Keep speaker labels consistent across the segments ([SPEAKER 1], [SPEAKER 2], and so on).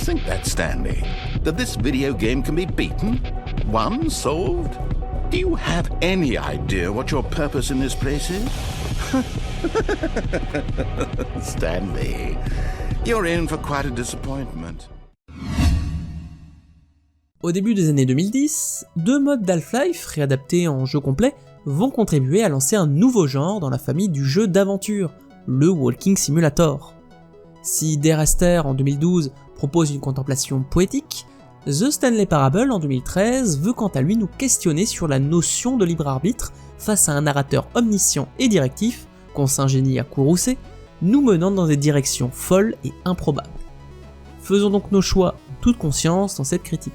[SPEAKER 1] think that, Stanley? That this video game can be beaten? Won? Solved? Do you have any idea what your purpose in this place is? Stanley, you're in for quite a disappointment.
[SPEAKER 2] Au début des années 2010, 2 modes d'Half-Life, réadaptés en jeu complet, vont contribuer à lancer un nouveau genre dans la famille du jeu d'aventure, le Walking Simulator. Si Der en 2012 propose une contemplation poétique, The Stanley Parable en 2013 veut quant à lui nous questionner sur la notion de libre arbitre face à un narrateur omniscient et directif, qu'on s'ingénie à courroucer, nous menant dans des directions folles et improbables. Faisons donc nos choix en toute conscience dans cette critique.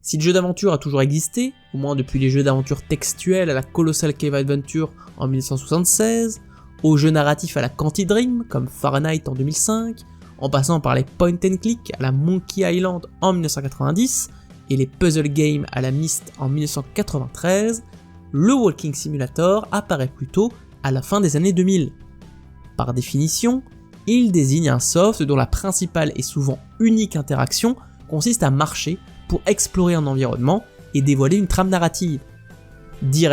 [SPEAKER 2] Si le jeu d'aventure a toujours existé, au moins depuis les jeux d'aventure textuels à la Colossal Cave Adventure en 1976, aux jeux narratifs à la Quantic Dream comme Fahrenheit en 2005, en passant par les point and click à la Monkey Island en 1990 et les puzzle games à la Myst en 1993, le Walking Simulator apparaît plutôt à la fin des années 2000. Par définition, il désigne un soft dont la principale et souvent unique interaction consiste à marcher pour explorer un environnement et dévoiler une trame narrative. Der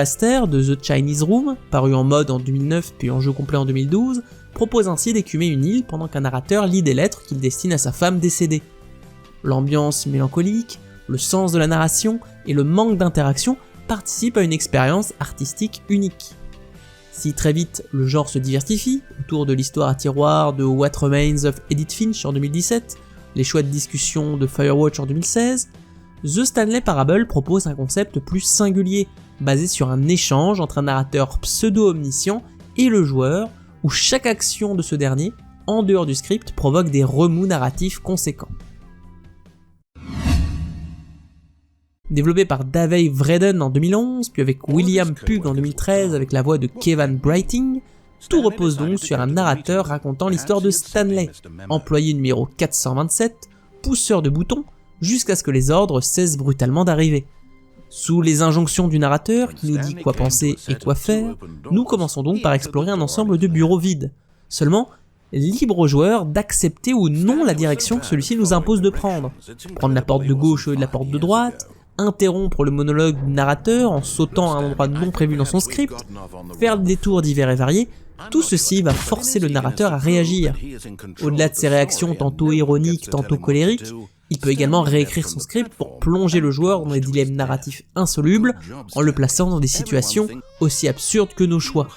[SPEAKER 2] de The Chinese Room, paru en mode en 2009 puis en jeu complet en 2012, propose ainsi d'écumer une île pendant qu'un narrateur lit des lettres qu'il destine à sa femme décédée. L'ambiance mélancolique, le sens de la narration et le manque d'interaction participent à une expérience artistique unique. Si très vite le genre se diversifie, autour de l'histoire à tiroir de What Remains of Edith Finch en 2017, les chouettes discussions de Firewatch en 2016, The Stanley Parable propose un concept plus singulier, basé sur un échange entre un narrateur pseudo-omniscient et le joueur, où chaque action de ce dernier, en dehors du script, provoque des remous narratifs conséquents. Développé par Davey Vreden en 2011, puis avec William Pugh en 2013 avec la voix de Kevin Brighting, tout repose donc sur un narrateur racontant l'histoire de Stanley, employé numéro 427, pousseur de boutons, jusqu'à ce que les ordres cessent brutalement d'arriver. Sous les injonctions du narrateur qui nous dit quoi penser et quoi faire, nous commençons donc par explorer un ensemble de bureaux vides. Seulement, libre au joueur d'accepter ou non la direction que celui-ci nous impose de prendre. Prendre la porte de gauche au lieu de la porte de droite, interrompre le monologue du narrateur en sautant à un endroit non prévu dans son script, faire des détours divers et variés, tout ceci va forcer le narrateur à réagir. Au-delà de ses réactions tantôt ironiques, tantôt colériques, il peut également réécrire son script pour plonger le joueur dans des dilemmes narratifs insolubles en le plaçant dans des situations aussi absurdes que nos choix.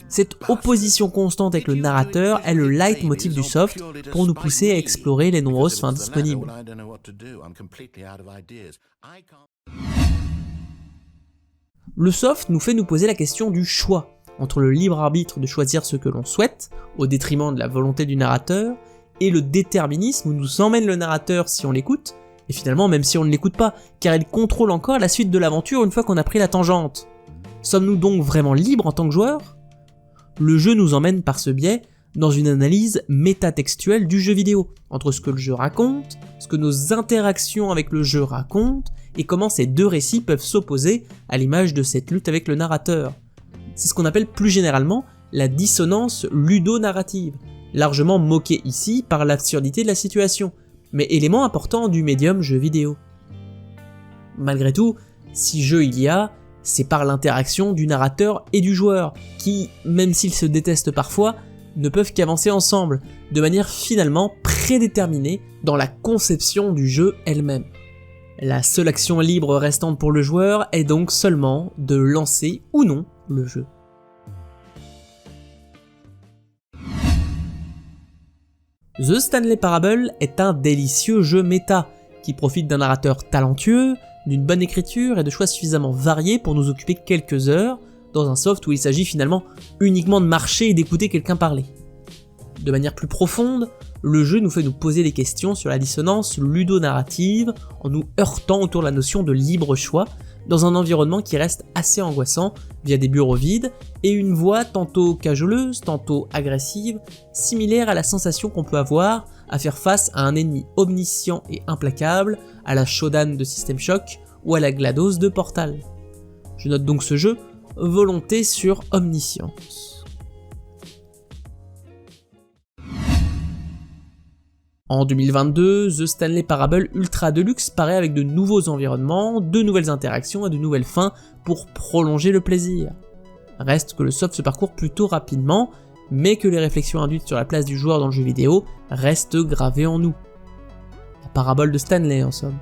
[SPEAKER 2] Cette opposition constante avec le narrateur est le leitmotiv du soft pour nous pousser à explorer les nombreuses fins disponibles. Le soft nous fait nous poser la question du choix, entre le libre arbitre de choisir ce que l'on souhaite, au détriment de la volonté du narrateur, et le déterminisme où nous emmène le narrateur si on l'écoute, et finalement même si on ne l'écoute pas, car il contrôle encore la suite de l'aventure une fois qu'on a pris la tangente. Sommes-nous donc vraiment libres en tant que joueurs ? Le jeu nous emmène par ce biais dans une analyse métatextuelle du jeu vidéo, entre ce que le jeu raconte, ce que nos interactions avec le jeu racontent, et comment ces deux récits peuvent s'opposer à l'image de cette lutte avec le narrateur. C'est ce qu'on appelle plus généralement la dissonance ludo-narrative, largement moquée ici par l'absurdité de la situation, mais élément important du médium jeu vidéo. Malgré tout, si jeu il y a, c'est par l'interaction du narrateur et du joueur, qui, même s'ils se détestent parfois, ne peuvent qu'avancer ensemble, de manière finalement prédéterminée dans la conception du jeu elle-même. La seule action libre restante pour le joueur est donc seulement de lancer ou non le jeu. The Stanley Parable est un délicieux jeu méta, qui profite d'un narrateur talentueux, d'une bonne écriture et de choix suffisamment variés pour nous occuper quelques heures, dans un soft où il s'agit finalement uniquement de marcher et d'écouter quelqu'un parler. De manière plus profonde, le jeu nous fait nous poser des questions sur la dissonance ludo-narrative, en nous heurtant autour de la notion de libre choix, dans un environnement qui reste assez angoissant via des bureaux vides et une voix tantôt cajoleuse, tantôt agressive, similaire à la sensation qu'on peut avoir à faire face à un ennemi omniscient et implacable, à la Shodan de System Shock ou à la GLaDOS de Portal. Je note donc ce jeu, volonté sur omniscience. En 2022, The Stanley Parable Ultra Deluxe paraît avec de nouveaux environnements, de nouvelles interactions et de nouvelles fins pour prolonger le plaisir. Reste que le soft se parcourt plutôt rapidement, mais que les réflexions induites sur la place du joueur dans le jeu vidéo restent gravées en nous. La parabole de Stanley en somme.